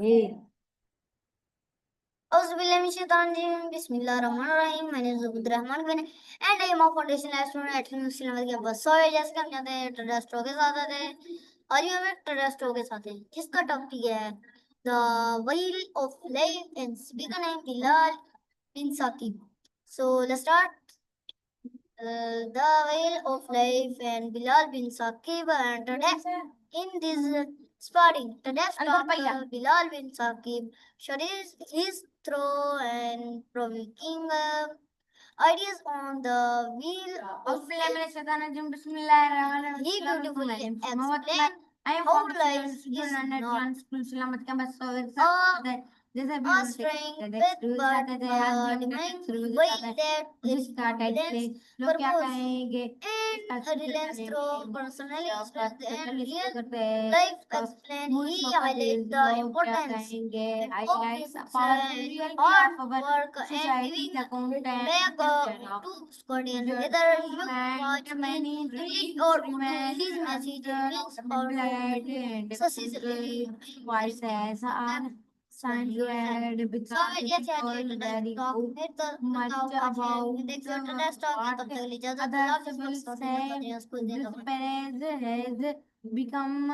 Hey. Bismillahirrahmanirrahim. My name is Abdul Rahman Bin and I am a foundation lab student at Muslim campus. So जैसे कि हम जानते हैं ट्रेडस्ट्रो के साथ आते हैं और ये हमें ट्रेडस्ट्रो के साथ है जिसका टॉपिक है The Wheel of Life and speaker name Bilal bin Saqib. So let's start. The Wheel of Life and Bilal bin Saqib and today in this sparring, today's talker Bilal bin Saqib shares his throw and provoking ideas on the wheel of life. He beautifully explained how life is not a strength with but demands way that is confidence, purpose, and reliance through personal strength and real life explain. He highlights the importance and hard work and giving back to Scotty and whether you watch many English or Urdu, his message brings out successfully voices are sanctuary because it told very much about what other people say. This phrase has become